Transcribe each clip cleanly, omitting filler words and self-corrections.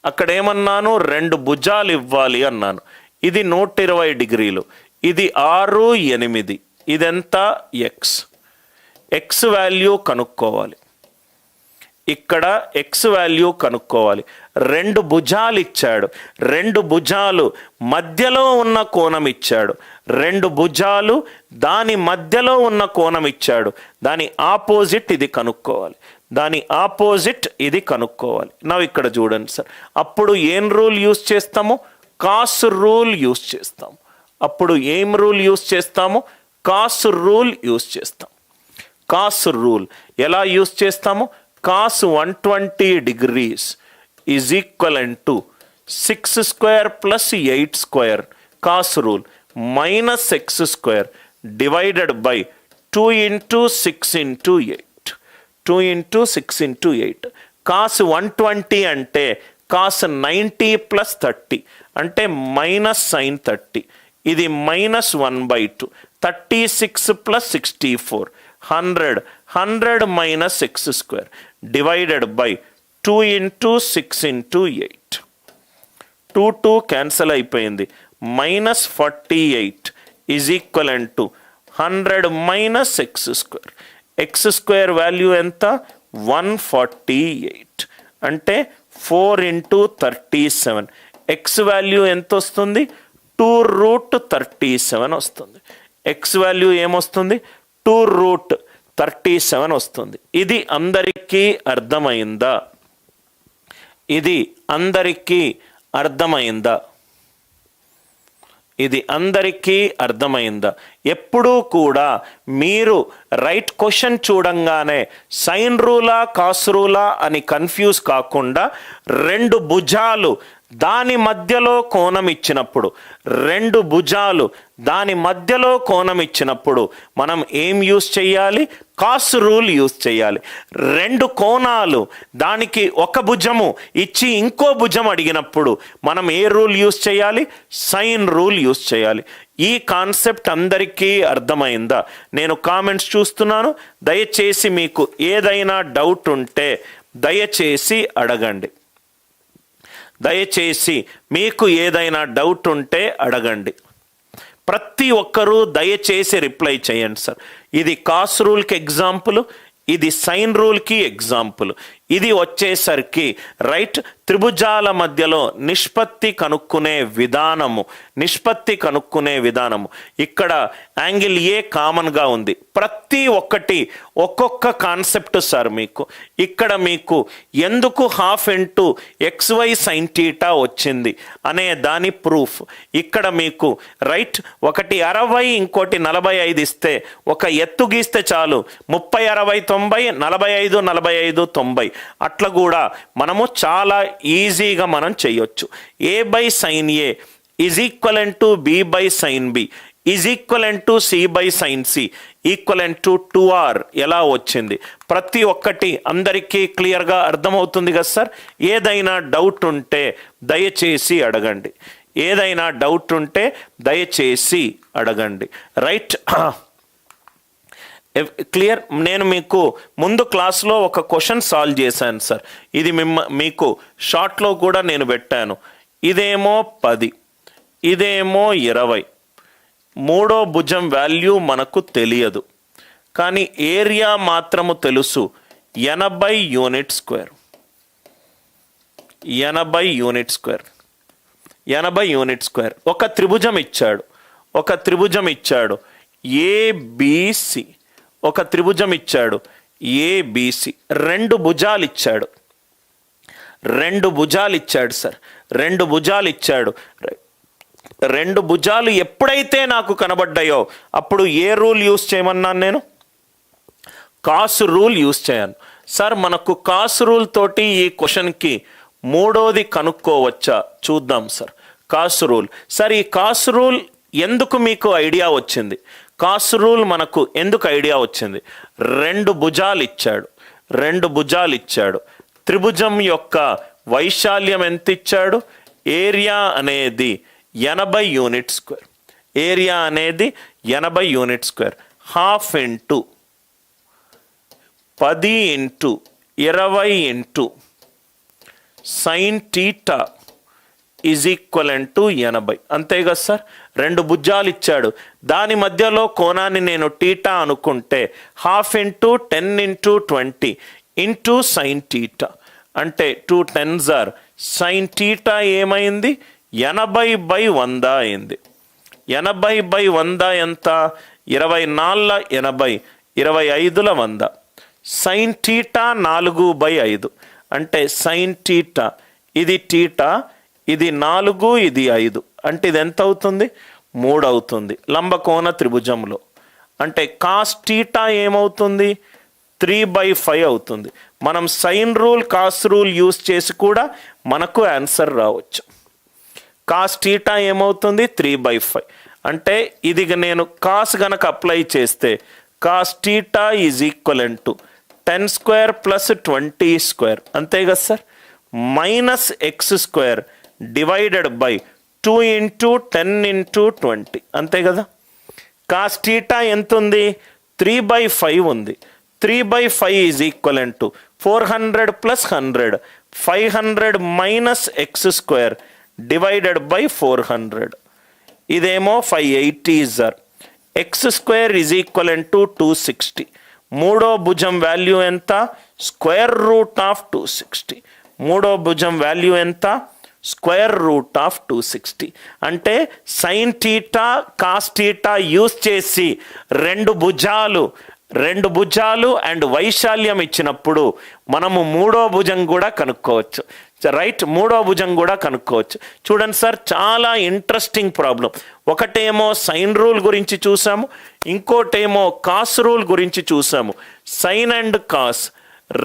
అక్కడ ఏమన్నాను, 2 భుజాలు ఇవ్వాలి అన్నాను. ఇది 120 డిగ్రీలు, ఇది 6, 8, ఇదెంత ఎక్స్. ఎక్స్ వాల్యూ కనుక్కోవాలి. ఇక్కడ ఎక్స్ వాల్యూ కనుక్కోవాలి. 2 భుజాలు ఇచ్చాడు, 2 భుజాలు మధ్యలో ఉన్న కోణం ఇచ్చాడు, 2 భుజాలు దాని మధ్యలో ఉన్న కోణం ఇచ్చాడు. దాని ఆపోజిట్ ఇది కనుక్కోవాలి, దాని ఆపోజిట్ ఇది కనుక్కోవాలి. నా ఇక్కడ చూడండి సార్, అప్పుడు ఏం రూల్ యూస్ చేస్తాము, కాస్ రూల్ యూస్ చేస్తాము. అప్పుడు ఏం రూల్ యూస్ చేస్తాము, కాస్ రూల్ యూస్ చేస్తాం. కాస్ రూల్ ఎలా యూస్ చేస్తాము, cos 120 degrees is equivalent to 6 square plus 8 square cos rule minus X square divided by 2 into 6 into 8. 2 into 6 into 8. Cos 120 అంటే cos 90 plus 30 అంటే minus sign 30. ఇది minus 1/2. 36 plus 64 100. 100 minus x square divided by 2 into 6 into 8. 2 cancel అయిపోయింది. minus 48 is equivalent to 100 minus x square. x square value ఎంత, 148 అంటే 4 into 37. x value ఎంత వస్తుంది, 2√37 వస్తుంది. x value ఏమొస్తుంది, 2√37 వస్తుంది. ఇది అందరికీ అర్థమైందా, ఇది అందరికీ అర్థమైందా, ఇది అందరికీ అర్థమైందా? ఎప్పుడూ కూడా మీరు రైట్ క్వశ్చన్ చూడంగానే సైన్ రూలా కాస్ రూలా అని కన్ఫ్యూజ్ కాకుండా 2 భుజాలు దాని మధ్యలో కోణం ఇచ్చినప్పుడు, 2 భుజాలు దాని మధ్యలో కోణం ఇచ్చినప్పుడు మనం ఏం యూస్ చేయాలి, కాస్ రూల్ యూస్ చేయాలి. 2 కోణాలు దానికి ఒక భుజము ఇచ్చి ఇంకో భుజం అడిగినప్పుడు మనం ఏ రూల్ యూస్ చేయాలి, సైన్ రూల్ యూస్ చేయాలి. ఈ కాన్సెప్ట్ అందరికీ అర్థమైందా? నేను కామెంట్స్ చూస్తున్నాను, దయచేసి మీకు ఏదైనా డౌట్ ఉంటే దయచేసి అడగండి. దయచేసి మీకు ఏదైనా డౌట్ ఉంటే అడగండి. ప్రతి ఒక్కరూ దయచేసి రిప్లై చేయండి సార్. ఇది కాస్ రూల్కి ఎగ్జాంపుల్, ఇది సైన్ రూల్కి ఎగ్జాంపుల్. ఇది వచ్చేసరికి రైట్ త్రిభుజాల మధ్యలో నిష్పత్తి కనుక్కునే విధానము, నిష్పత్తి కనుక్కునే విధానము. ఇక్కడ యాంగిల్ ఏ కామన్గా ఉంది. ప్రతి ఒక్కటి ఒక్కొక్క కాన్సెప్ట్ సార్. మీకు ఇక్కడ మీకు ఎందుకు హాఫ్ ఇంటూ XY sin θ వచ్చింది అనే దాని ప్రూఫ్. ఇక్కడ మీకు రైట్ ఒకటి 60 ఇంకోటి 45 ఇస్తే ఒక ఎత్తు గీస్తే చాలు, 30 60 90 45 45 90 అట్లా కూడా మనము చాలా ఈజీగా మనం చేయొచ్చు. A/sin A is equivalent to B/sin B is equivalent to C/sin C equivalent to 2R ఎలా వచ్చింది? ప్రతి ఒక్కటి అందరికీ క్లియర్గా అర్థమవుతుంది కదా సార్. ఏదైనా డౌట్ ఉంటే దయచేసి అడగండి, ఏదైనా డౌట్ ఉంటే దయచేసి అడగండి. Right clear. నేను మీకు ముందు క్లాస్లో ఒక క్వశ్చన్ సాల్వ్ చేశాను సార్. ఇది మీకు షార్ట్లో కూడా నేను పెట్టాను. ఇదేమో 10, ఇదేమో 20. మూడో భుజం వాల్యూ మనకు తెలియదు, కానీ ఏరియా మాత్రము తెలుసు, 80 unit square. 80 unit square, 80 unit square. ఒక త్రిభుజం ఇచ్చాడు, ఒక త్రిభుజం ఇచ్చాడు ABC. ఒక త్రిభుజం ఇచ్చాడు ABC. 2 భుజాలు ఇచ్చాడు, 2 భుజాలు ఇచ్చాడు సార్. 2 భుజాలు ఇచ్చాడు. 2 భుజాలు ఎప్పుడైతే నాకు కనబడ్డాయో అప్పుడు ఏ రూల్ యూస్ చేయమన్నాను నేను, కాస్ రూల్ యూస్ చేయను సార్. మనకు కాస్ రూల్ తోటి ఈ క్వశ్చన్కి మూడోది కనుక్కోవచ్చా చూద్దాం సార్. కాస్ రూల్ సార్, ఈ కాస్ రూల్ ఎందుకు మీకు ఐడియా వచ్చింది? కాస్ రూల్ మనకు ఎందుకు ఐడియా వచ్చింది? 2 భుజాలు ఇచ్చాడు, 2 భుజాలు ఇచ్చాడు. త్రిభుజం యొక్క వైశాల్యం ఎంత ఇచ్చాడు? ఏరియా అనేది 80 యూనిట్ స్క్వేర్. ఏరియా అనేది 80 unit square. Half into 10 into 20 into sine theta is equivalent to 80. అంతే కదా సార్, రెండు భుజాలు ఇచ్చాడు, దాని మధ్యలో కోణాన్ని నేను టీటా అనుకుంటే 1/2 into 10 into 20 into sine theta అంటే 2 10s are సైన్ టీటా ఏమైంది 80/100 అయింది. 80/100 ఎంత? 24 80 25 100. సైన్ టీటా 4/5 అంటే సైన్ టీటా, ఇది టీటా, ఇది 4 ఇది 5 అంటే ఇది ఎంత అవుతుంది? 3 అవుతుంది లంబకోణ త్రిభుజంలో. అంటే కాస్ టీటా ఏమవుతుంది? 3/5 అవుతుంది. మనం sine rule cos rule use చేసి కూడా మనకు ఆన్సర్ రావచ్చు. కాస్ టీటా ఏమవుతుంది? 3/5. అంటే ఇది నేను కాస్ గనక అప్లై చేస్తే cos theta is equivalent to 10² plus 20², అంతే కదా sir, minus x² divided by 2 into 10 into 20, అంతే కదా. కాస్ టీటా ఎంత ఉంది? 3/5 ఉంది. 3/5 is equivalent to 400 plus 100, 500 minus x² divided by 400. ఇదేమో 580 sir. x² is equivalent to 260. మూడో భుజం వాల్యూ ఎంత? Square root of 260. మూడో భుజం వాల్యూ ఎంత? Square root of 260. అంటే sine theta cos theta use చేసి రెండు భుజాలు అండ్ వైశాల్యం ఇచ్చినప్పుడు మనము మూడో భుజం కూడా కనుక్కోవచ్చు. రైట్, మూడో భుజం కూడా కనుక్కోవచ్చు. చూడండి సార్, చాలా ఇంట్రెస్టింగ్ ప్రాబ్లం. ఒకటేమో సైన్ రూల్ గురించి చూసాము, ఇంకోటేమో కాస్ రూల్ గురించి చూసాము. సైన్ అండ్ కాస్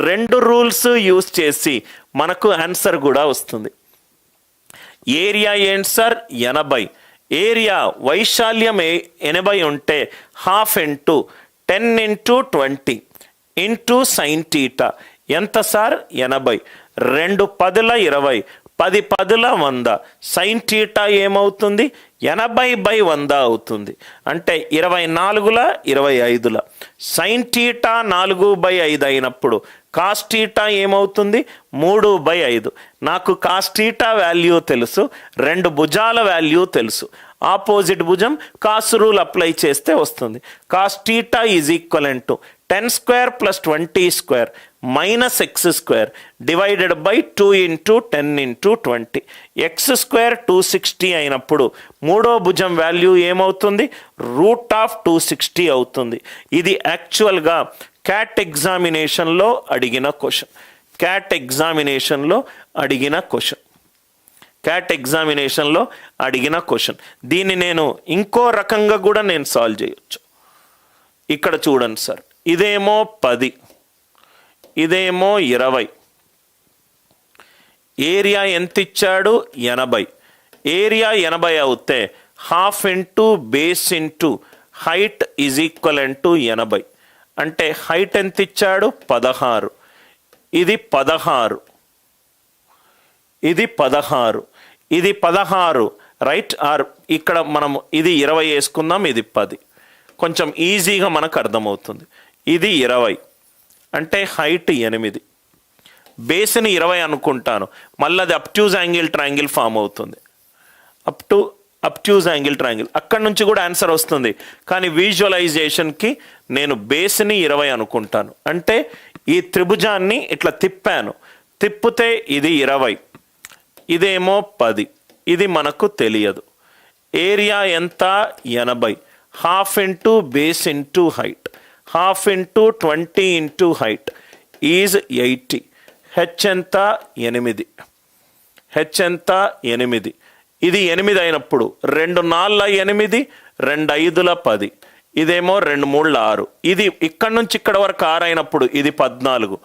రెండు రూల్స్ యూస్ చేసి మనకు ఆన్సర్ కూడా వస్తుంది. ఏరియా ఏంటి సార్? 80. ఏరియా వైశాల్యం 80 ఉంటే 1/2 into 10 into 20 into sine theta ఎంత సార్? 80. 2 10 20, 10 10 100. సైన్ టీటా ఏమవుతుంది? 80/100 అవుతుంది. అంటే 24 25. సైన్ టీటా 4/5 అయినప్పుడు కాస్ టీటా ఏమవుతుంది? 3/5. నాకు కాస్ టీటా వాల్యూ తెలుసు, రెండు భుజాల వాల్యూ తెలుసు. ఆపోజిట్ భుజం కాస్ రూల్ అప్లై చేస్తే వస్తుంది. Cos theta is equivalent to 10² plus 20² minus x² divided by 2 into 10 into 20. x² 260 అయినప్పుడు మూడో భుజం వాల్యూ ఏమవుతుంది? రూట్ ఆఫ్ 260 అవుతుంది. ఇది యాక్చువల్గా క్యాట్ ఎగ్జామినేషన్లో అడిగిన క్వశ్చన్. క్యాట్ ఎగ్జామినేషన్లో అడిగిన క్వశ్చన్. దీన్ని నేను ఇంకో రకంగా కూడా నేను సాల్వ్ చేయొచ్చు. ఇక్కడ చూడండి సార్, ఇదేమో 10, ఇదేమో 20. ఏరియా ఎంత ఇచ్చాడు? 80. ఏరియా 80 అవుతే 1/2 into base into height is equivalent to 80. అంటే హైట్ ఎంత ఇచ్చాడు? 16. ఇది 16, ఇది 16, ఇది 16, రైట్. ఆర్ ఇక్కడ మనము ఇది 20 వేసుకుందాం, ఇది 10. కొంచెం ఈజీగా మనకు అర్థమవుతుంది. ఇది 20 అంటే హైట్ 8, బేస్ని 20 అనుకుంటాను. మళ్ళీ అది అప్ట్యూజ్ యాంగిల్ ట్రయాంగిల్ ఫామ్ అవుతుంది. అప్ట్యూజ్ యాంగిల్ ట్రయాంగిల్ అక్కడి నుంచి కూడా ఆన్సర్ వస్తుంది. కానీ విజువలైజేషన్కి నేను బేస్ని 20 అనుకుంటాను. అంటే ఈ త్రిభుజాన్ని ఇట్లా తిప్పితే ఇది 20, ఇదేమో 10. ఇది మనకు తెలియదు. ఏరియా ఎంత? 80. 1/2 into base into height, 1/2 into 20 into height is 80. H ఎంత? 8. హెచ్ ఎంత? 8. ఇది 8 అయినప్పుడు 2 4 8, 2 5 10. ఇదేమో 2 3 6. ఇది ఇక్కడ నుంచి ఇక్కడ వరకు 6 అయినప్పుడు ఇది 14.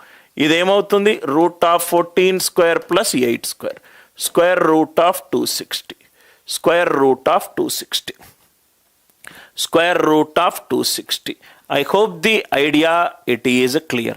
ఇదేమవుతుంది? Root of 14² plus 8², square root of 260. Square root of 260. Square root of 260. I hope the idea it is clear.